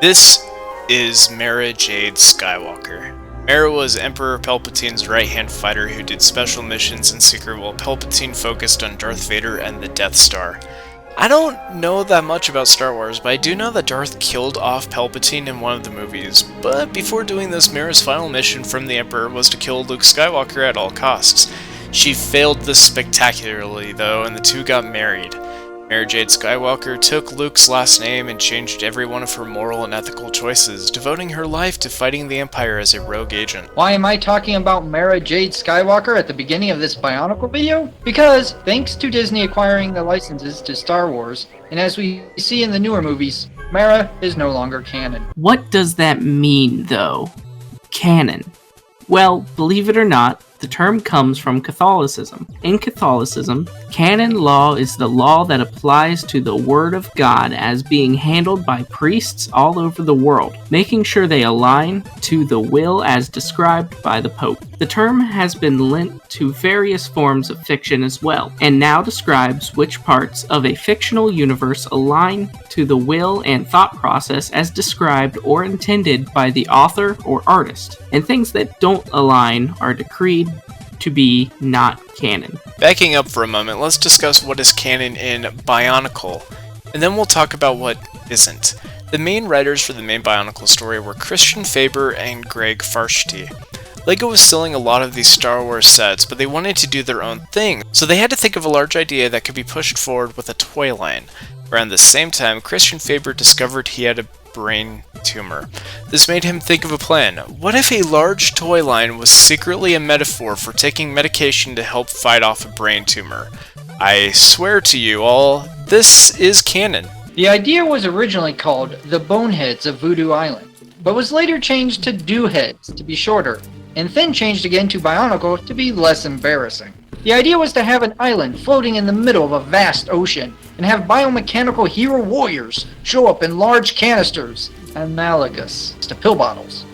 This is Mara Jade Skywalker. Mara was Emperor Palpatine's right-hand fighter who did special missions in secret while Palpatine focused on Darth Vader and the Death Star. I don't know that much about Star Wars, but I do know that Darth killed off Palpatine in one of the movies. But before doing this, Mara's final mission from the Emperor was to kill Luke Skywalker at all costs. She failed this spectacularly, though, and the two got married. Mara Jade Skywalker took Luke's last name and changed every one of her moral and ethical choices, devoting her life to fighting the Empire as a rogue agent. Why am I talking about Mara Jade Skywalker at the beginning of this BIONICLE video? Because, thanks to Disney acquiring the licenses to Star Wars, and as we see in the newer movies, Mara is no longer canon. What does that mean, though? Canon. Well, believe it or not, the term comes from Catholicism. In Catholicism, canon law is the law that applies to the Word of God as being handled by priests all over the world, making sure they align to the will as described by the Pope. The term has been lent to various forms of fiction as well, and now describes which parts of a fictional universe align to the will and thought process as described or intended by the author or artist, and things that don't align are decreed to be not canon. Backing up for a moment, let's discuss what is canon in BIONICLE, and then we'll talk about what isn't. The main writers for the main BIONICLE story were Christian Faber and Greg Farshti. LEGO was selling a lot of these Star Wars sets, but they wanted to do their own thing, so they had to think of a large idea that could be pushed forward with a toy line. Around the same time, Christian Faber discovered he had a brain tumor. This made him think of a plan. What if a large toy line was secretly a metaphor for taking medication to help fight off a brain tumor? I swear to you all, this is canon. The idea was originally called the Boneheads of Voodoo Island, but was later changed to Dooheads to be shorter, and then changed again to BIONICLE to be less embarrassing. The idea was to have an island floating in the middle of a vast ocean, and have biomechanical hero warriors show up in large canisters, analogous to pill bottles.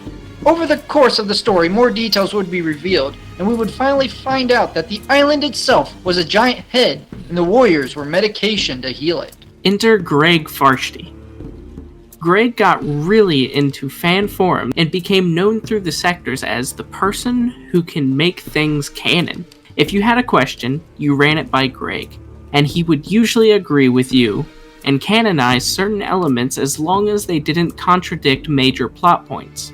Over the course of the story, more details would be revealed, and we would finally find out that the island itself was a giant head, and the warriors were medication to heal it. Enter Greg Farshti. Greg got really into fan forum and became known through the sectors as the person who can make things canon. If you had a question, you ran it by Greg, and he would usually agree with you and canonize certain elements as long as they didn't contradict major plot points.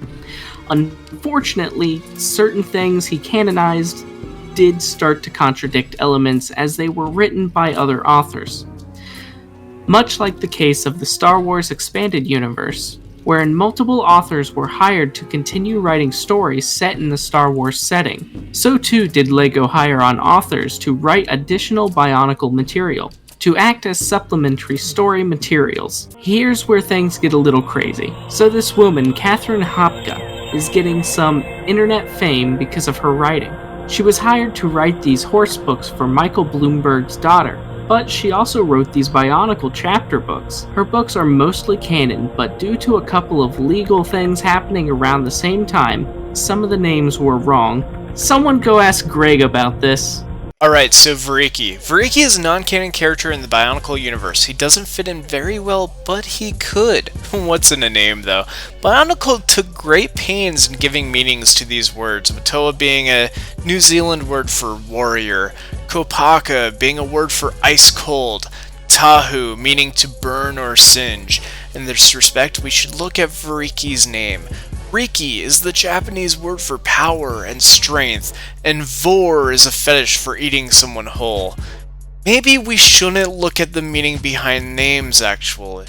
Unfortunately, certain things he canonized did start to contradict elements as they were written by other authors. Much like the case of the Star Wars Expanded Universe, wherein multiple authors were hired to continue writing stories set in the Star Wars setting. So too did LEGO hire on authors to write additional BIONICLE material, to act as supplementary story materials. Here's where things get a little crazy. So this woman, Catherine Hopka, is getting some internet fame because of her writing. She was hired to write these horse books for Michael Bloomberg's daughter, but she also wrote these Untitled Chapter books. Her books are mostly canon, but due to a couple of legal things happening around the same time, some of the names were wrong. Someone go ask Greg about this. Alright, so Voriki. Voriki is a non-canon character in the BIONICLE universe. He doesn't fit in very well, but he could. What's in a name, though? BIONICLE took great pains in giving meanings to these words, with Toa being a New Zealand word for warrior, Kopaka being a word for ice cold, Tahu meaning to burn or singe. In this respect, we should look at Voriki's name. Riki is the Japanese word for power and strength, and vor is a fetish for eating someone whole. Maybe we shouldn't look at the meaning behind names, actually.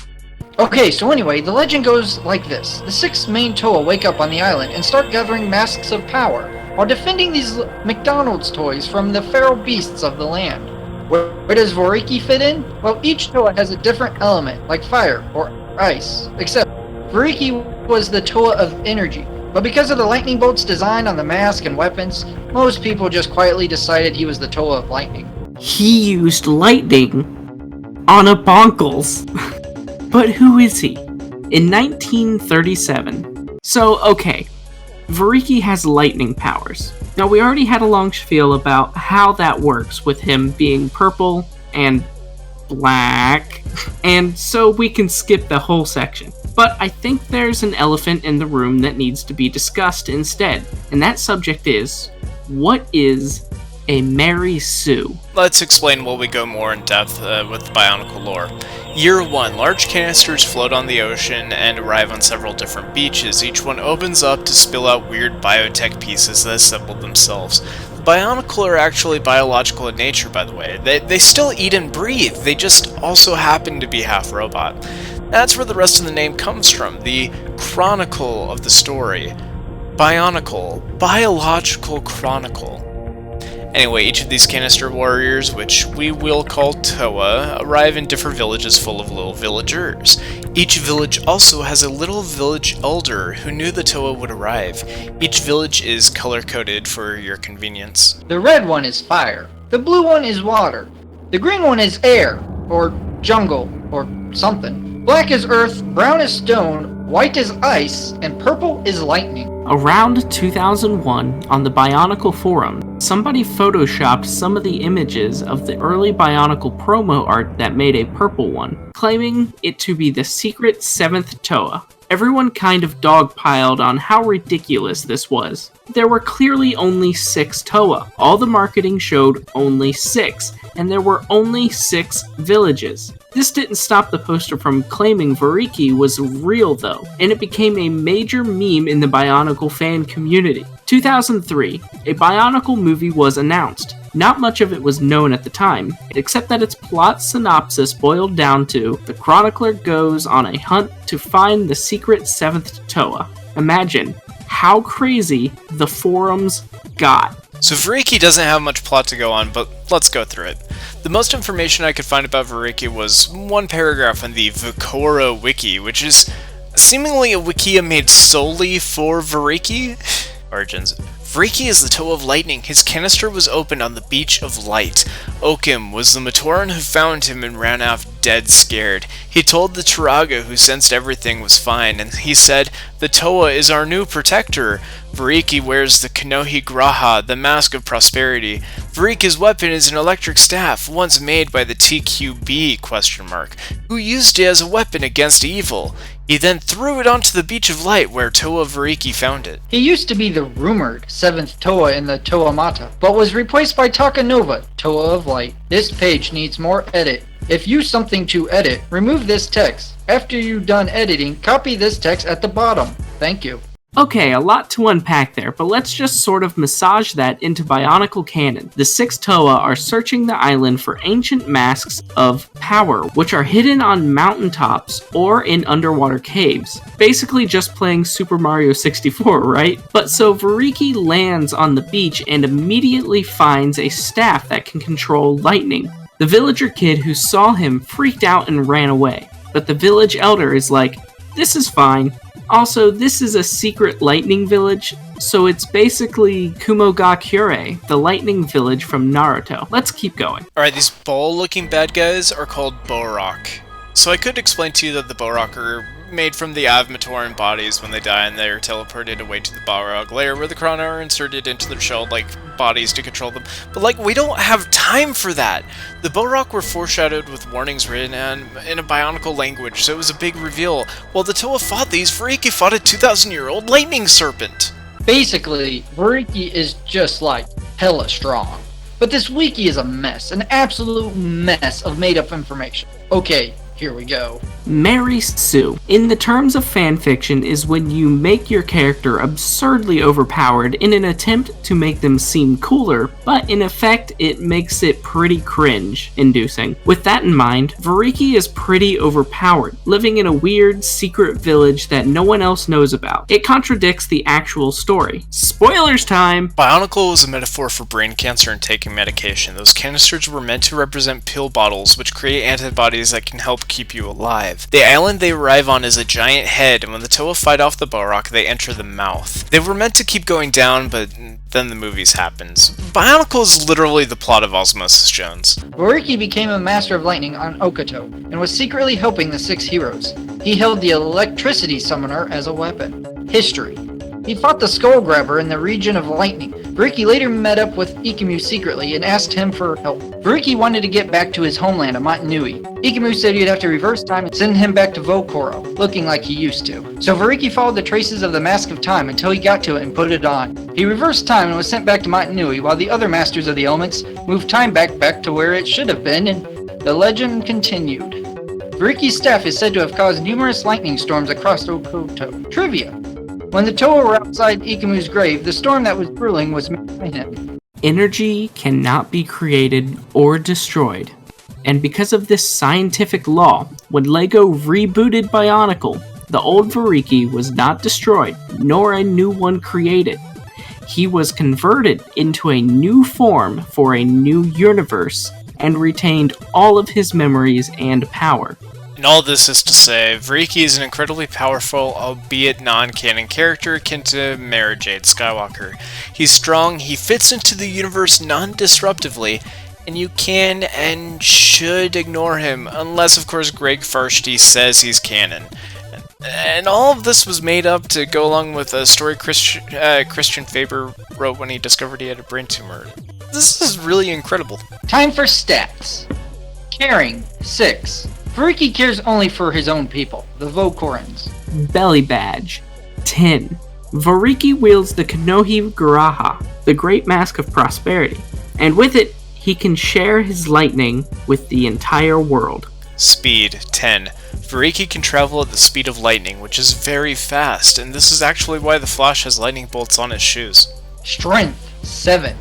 Okay, so anyway, the legend goes like this. The 6 main Toa wake up on the island and start gathering masks of power, while defending these McDonald's toys from the feral beasts of the land. Where does Voriki fit in? Well, each Toa has a different element, like fire or ice, except Voriki was the Toa of energy, but because of the lightning bolts design on the mask and weapons, most people just quietly decided he was the Toa of lightning. He used lightning on a bonkles. But who is he? In 1937. So, okay, Voriki has lightning powers. Now, we already had a long spiel about how that works with him being purple and black, and so we can skip the whole section. But I think there's an elephant in the room that needs to be discussed instead, and that subject is, what is a Mary Sue? Let's explain while we go more in depth with the Bionicle lore. Year 1, large canisters float on the ocean and arrive on several different beaches. Each one opens up to spill out weird biotech pieces that assemble themselves. The Bionicle are actually biological in nature, by the way. They still eat and breathe, they just also happen to be half robot. That's where the rest of the name comes from, the chronicle of the story. Bionicle, biological chronicle. Anyway, each of these canister warriors, which we will call Toa, arrive in different villages full of little villagers. Each village also has a little village elder who knew the Toa would arrive. Each village is color-coded for your convenience. The red one is fire. The blue one is water. The green one is air, or jungle, or something. Black is earth, brown is stone, white is ice, and purple is lightning. Around 2001, on the Bionicle forum, somebody photoshopped some of the images of the early Bionicle promo art that made a purple one, claiming it to be the secret 7th Toa. Everyone kind of dogpiled on how ridiculous this was. There were clearly only 6 Toa. All the marketing showed only 6, and there were only 6 villages. This didn't stop the poster from claiming Voriki was real though, and it became a major meme in the Bionicle fan community. 2003, a Bionicle movie was announced. Not much of it was known at the time, except that its plot synopsis boiled down to, the chronicler goes on a hunt to find the secret 7th Toa. Imagine how crazy the forums got. So Voriki doesn't have much plot to go on, but let's go through it. The most information I could find about Voriki was one paragraph in the vo-koro wiki, which is seemingly a wikia made solely for Voriki. Origins. Voriki is the Toa of Lightning. His canister was opened on the Beach of Light. Oakum was the Matoran who found him and ran off dead scared. He told the Turaga, who sensed everything was fine, and he said, "The Toa is our new protector." Voriki wears the Kanohi Graha, the Mask of Prosperity. Voriki's weapon is an electric staff, once made by the TQB, who used it as a weapon against evil. He then threw it onto the Beach of Light where Toa Voriki found it. He used to be the rumored 7th Toa in the Toa Mata, but was replaced by Takanova, Toa of Light. This page needs more edit. If you something to edit, remove this text. After you're done editing, copy this text at the bottom. Thank you. Okay, a lot to unpack there, but let's just sort of massage that into Bionicle canon. The 6 Toa are searching the island for ancient masks of power, which are hidden on mountaintops or in underwater caves. Basically just playing Super Mario 64, right? But so Voriki lands on the beach and immediately finds a staff that can control lightning. The villager kid who saw him freaked out and ran away, but the village elder is like, "This is fine." Also, this is a secret lightning village, so it's basically Kumogakure, the lightning village from Naruto. Let's keep going. Alright, these ball-looking bad guys are called Borok. So I could explain to you that the Borok are made from the Avmatoran bodies when they die, and they're teleported away to the Balrog layer where the Krana are inserted into their shell-like bodies to control them. But we don't have time for that! The Borok were foreshadowed with warnings written in a Bionicle language, so it was a big reveal. While the Toa fought these, Voriki fought a 2,000-year-old lightning serpent! Basically, Voriki is just hella strong. But this wiki is a mess, an absolute mess of made-up information. Okay, here we go. Mary Sue. In the terms of fanfiction is when you make your character absurdly overpowered in an attempt to make them seem cooler, but in effect it makes it pretty cringe-inducing. With that in mind, Voriki is pretty overpowered, living in a weird, secret village that no one else knows about. It contradicts the actual story. Spoilers time! Bionicle was a metaphor for brain cancer and taking medication. Those canisters were meant to represent pill bottles, which create antibodies that can help keep you alive. The island they arrive on is a giant head, and when the Toa fight off the Borok, they enter the mouth. They were meant to keep going down, but then the movies happens. Bionicle is literally the plot of Osmosis Jones. Voriki became a Master of Lightning on Okato, and was secretly helping the 6 heroes. He held the Electricity Summoner as a weapon. History. He fought the Skull Grabber in the region of Lightning. Voriki later met up with Ikumu secretly and asked him for help. Voriki wanted to get back to his homeland of Motunui. Ikumu said he'd have to reverse time and send him back to vo-koro, looking like he used to. So Voriki followed the traces of the Mask of Time until he got to it and put it on. He reversed time and was sent back to Motunui, while the other Masters of the Elements moved time back to where it should have been, and the legend continued. Voriki's staff is said to have caused numerous lightning storms across Okoto. Trivia: when the Toa were outside Ikumu's grave, the storm that was brewing was made by him. Energy cannot be created or destroyed. And because of this scientific law, when LEGO rebooted BIONICLE, the old Voriki was not destroyed, nor a new one created. He was converted into a new form for a new universe, and retained all of his memories and power. And all this is to say, Voriki is an incredibly powerful, albeit non-canon character akin to Mara Jade Skywalker. He's strong, he fits into the universe non-disruptively, and you can and should ignore him, unless of course Greg Farshty says he's canon. And all of this was made up to go along with a story Christian Faber wrote when he discovered he had a brain tumor. This is really incredible. Time for stats. Caring, 6. Voriki cares only for his own people, the Vo-korans. Belly badge, 10. Voriki wields the Kanohi Garaha, the Great Mask of Prosperity, and with it, he can share his lightning with the entire world. Speed, 10. Voriki can travel at the speed of lightning, which is very fast, and this is actually why the Flash has lightning bolts on his shoes. Strength, 7.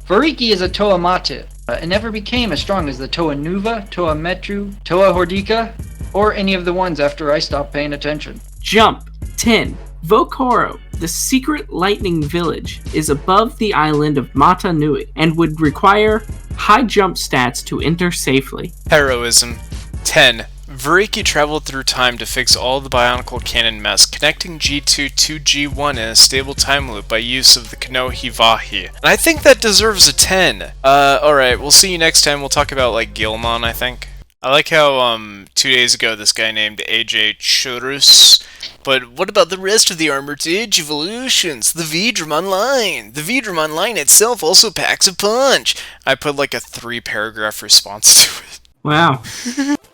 Voriki is a Toa Mate, and never became as strong as the Toa Nuva, Toa Metru, Toa Hordika, or any of the ones after I stopped paying attention. Jump, 10. vo-koro, the secret lightning village, is above the island of Mata Nui, and would require high jump stats to enter safely. Heroism, 10. Voriki traveled through time to fix all the Bionicle canon mess, connecting G2 to G1 in a stable time loop by use of the Kanohi Vahi. And I think that deserves a 10. Alright, we'll see you next time. We'll talk about, like, Gilmon, I think. I like how, 2 days ago, this guy named AJ Churus. But what about the rest of the Armored Edge evolutions? The V-Drum Online! The V-Drum Online itself also packs a punch! I put, like, a 3-paragraph response to it. Wow.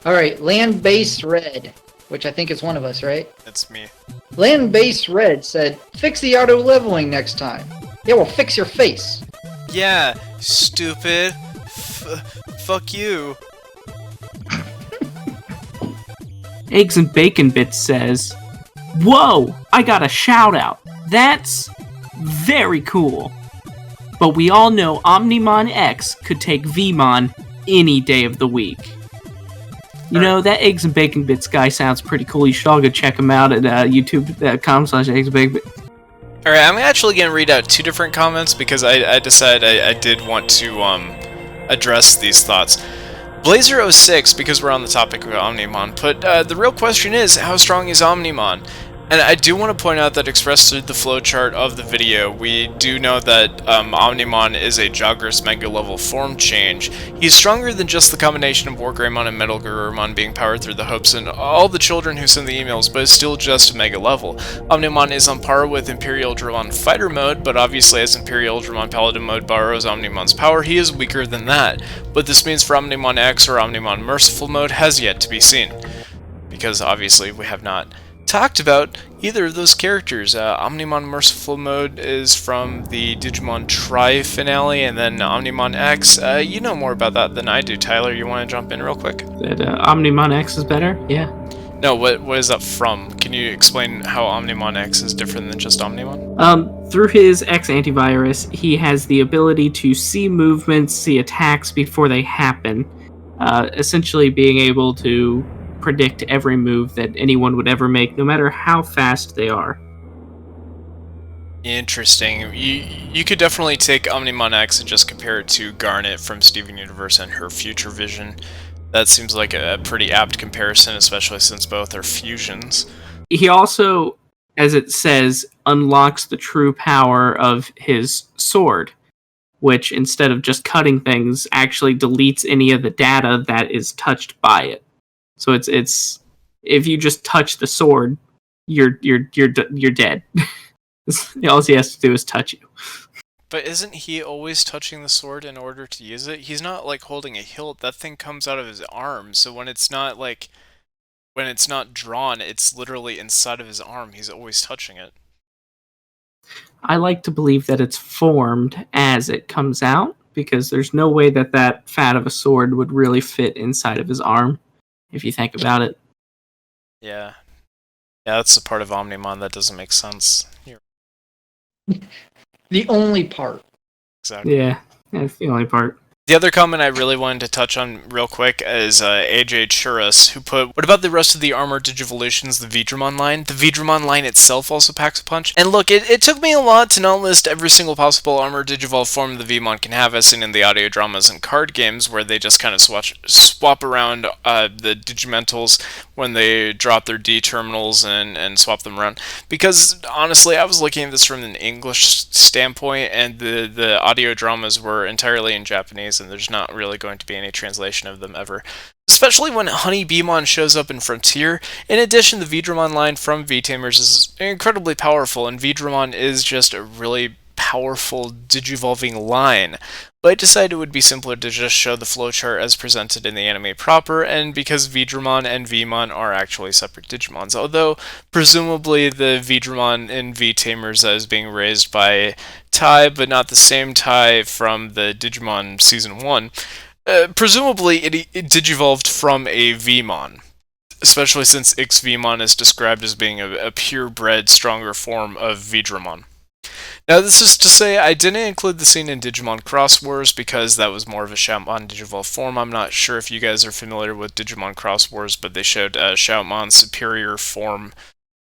Alright, Land Base Red, which I think is one of us, right? That's me. Land Base Red said, fix the auto leveling next time. Yeah, well, fix your face. Yeah, stupid. Fuck you. Eggs and Bacon Bits says, whoa, I got a shout out. That's very cool. But we all know Omnimon X could take Vmon any day of the week. You know, that Eggs and Bacon Bits guy sounds pretty cool. You should all go check him out at youtube.com/eggsandbaconbits. Alright, I'm actually going to read out 2 different comments because I decided I did want to address these thoughts. Blazer06, because we're on the topic of Omnimon, put, the real question is, how strong is Omnimon? And I do want to point out that expressed through the flowchart of the video, we do know that Omnimon is a Jagras Mega level form change. He's stronger than just the combination of Wargreymon and Metal Garurumon being powered through the hopes and all the children who send the emails, but is still just a Mega level. Omnimon is on par with Imperial Dramon Fighter mode, but obviously as Imperial Dramon Paladin mode borrows Omnimon's power, he is weaker than that. What this means for Omnimon X or Omnimon Merciful mode has yet to be seen, because obviously we have not talked about either of those characters. Omnimon Merciful mode is from the Digimon Tri finale, and then Omnimon X, you know more about that than I do. Tyler, you want to jump in real quick? That Omnimon X is better? Yeah. No, what is that from? Can you explain how Omnimon X is different than just Omnimon? Through his X antivirus, he has the ability to see movements, see attacks before they happen, essentially being able to predict every move that anyone would ever make, no matter how fast they are. Interesting. You could definitely take Omnimon X and just compare it to Garnet from Steven Universe and her Future Vision. That seems like a pretty apt comparison, especially since both are fusions. He also, as it says, unlocks the true power of his sword, which, instead of just cutting things, actually deletes any of the data that is touched by it. So it's if you just touch the sword, you're dead. All he has to do is touch you. But isn't he always touching the sword in order to use it? He's not like holding a hilt. That thing comes out of his arm. So when it's not drawn, it's literally inside of his arm. He's always touching it. I like to believe that it's formed as it comes out, because there's no way that fat of a sword would really fit inside of his arm, if you think about it. Yeah. Yeah, that's the part of Omnimon that doesn't make sense. The only part. Exactly. Yeah, that's the only part. The other comment I really wanted to touch on real quick is AJ Churus, who put, what about the rest of the armor digivolutions, the Vidramon line? The Vidramon line itself also packs a punch. And look, it took me a lot to not list every single possible armor digivolve form the Vmon can have, as seen in the audio dramas and card games, where they just kind of swap around the Digimentals when they drop their D-terminals and swap them around. Because, honestly, I was looking at this from an English standpoint, and the audio dramas were entirely in Japanese, and there's not really going to be any translation of them ever. Especially when Honey Beemon shows up in Frontier. In addition, the Vidramon line from V-Tamers is incredibly powerful, and Vidramon is just a really powerful digivolving line. But I decided it would be simpler to just show the flowchart as presented in the anime proper, and because Vidramon and Vmon are actually separate Digimons, although presumably the Vidramon in V-Tamers is being raised by Tai, but not the same Tai from the Digimon Season 1. Presumably it digivolved from a Vmon, especially since X-Vmon is described as being a purebred, stronger form of Vidramon. Now, this is to say, I didn't include the scene in Digimon Cross Wars because that was more of a Shoutmon Digivolve form. I'm not sure if you guys are familiar with Digimon Cross Wars, but they showed Shoutmon Superior Form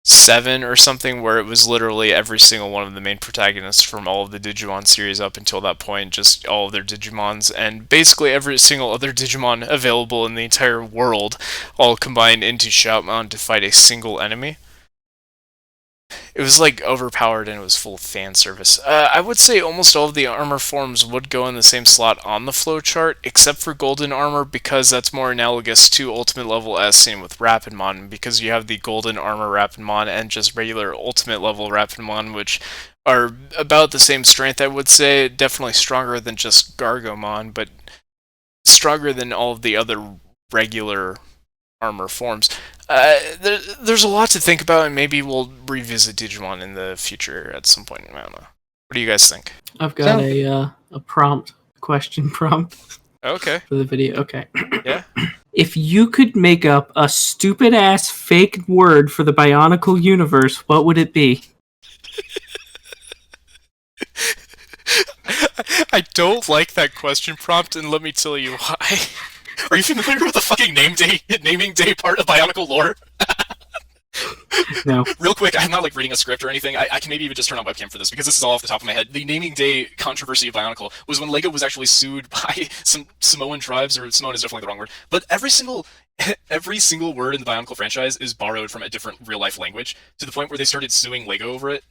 7 or something, where it was literally every single one of the main protagonists from all of the Digimon series up until that point, just all of their Digimons, and basically every single other Digimon available in the entire world, all combined into Shoutmon to fight a single enemy. It was like overpowered and it was full of fan service. I would say almost all of the armor forms would go in the same slot on the flowchart, except for Golden Armor, because that's more analogous to Ultimate Level as seen with Rapidmon, because you have the Golden Armor Rapidmon and just regular Ultimate Level Rapidmon, which are about the same strength, I would say. Definitely stronger than just Gargomon, but stronger than all of the other regular armor forms. There's a lot to think about, and maybe we'll revisit Digimon in the future at some point. I don't know. What do you guys think? I've got a question prompt. Okay. For the video. Okay. Yeah. If you could make up a stupid ass fake word for the Bionicle universe, what would it be? I don't like that question prompt, and let me tell you why. Are you familiar with the fucking naming day part of Bionicle lore? No. Real quick, I'm not like reading a script or anything. I can maybe even just turn on webcam for this because this is all off the top of my head. The naming day controversy of Bionicle was when LEGO was actually sued by some Samoan tribes, or Samoan is definitely the wrong word. But every single word in the Bionicle franchise is borrowed from a different real life language, to the point where they started suing LEGO over it.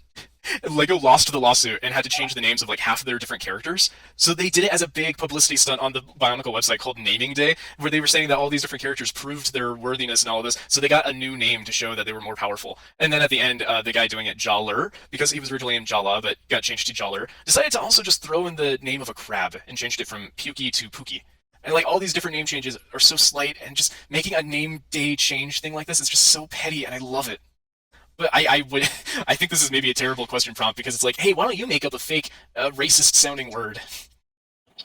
And LEGO lost the lawsuit and had to change the names of like half of their different characters. So they did it as a big publicity stunt on the Bionicle website called Naming Day, where they were saying that all these different characters proved their worthiness and all of this. So they got a new name to show that they were more powerful. And then at the end, the guy doing it, Jaller, because he was originally named Jala but got changed to Jaller, decided to also just throw in the name of a crab and changed it from Pukey to Pookie. And like all these different name changes are so slight, and just making a name day change thing like this is just so petty, and I love it. But I think this is maybe a terrible question prompt, because it's like, hey, why don't you make up a fake racist sounding word?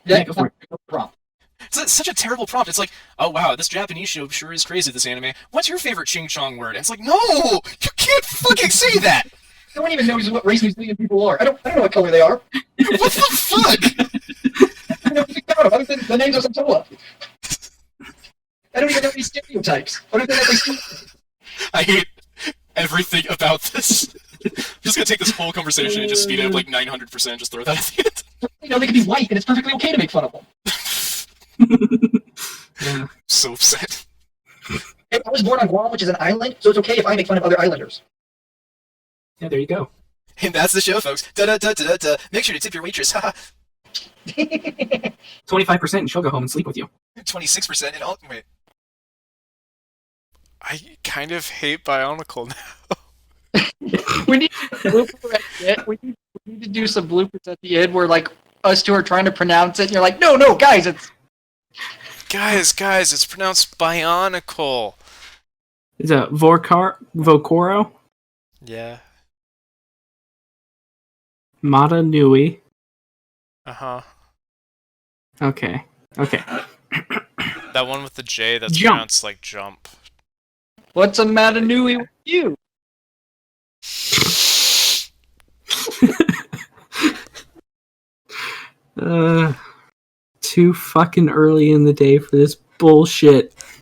Yeah, prompt. It's such a terrible prompt. It's like, oh wow, this Japanese show sure is crazy, this anime. What's your favorite Ching Chong word? And it's like, no, you can't fucking say that. No one even knows what race New Zealand people are. I don't know what color they are. What the fuck? I don't think other than the names of some Toa. I don't even know any stereotypes. What if they have stereotypes? I hate everything about this. I'm just gonna take this whole conversation and just speed it up like 900%, just throw that at the end. You know, they can be white, and it's perfectly okay to make fun of them. Yeah. So upset. Hey, I was born on Guam, which is an island, so it's okay if I make fun of other islanders. Yeah, there you go. And that's the show, folks. Da-da-da-da-da-da. Make sure to tip your waitress. 25% and she'll go home and sleep with you. 26% and all. Wait. I kind of hate Bionicle now. We need Yeah, we need to do some bloopers at the end where like us two are trying to pronounce it, and you're like, no, guys, it's Guys, it's pronounced Bionicle. Is it vo-koro? Yeah. Mata Nui. Uh-huh. Okay. That one with the J that's Jump. pronounced like jump. what's a Matanui with you? Too fucking early in the day for this bullshit.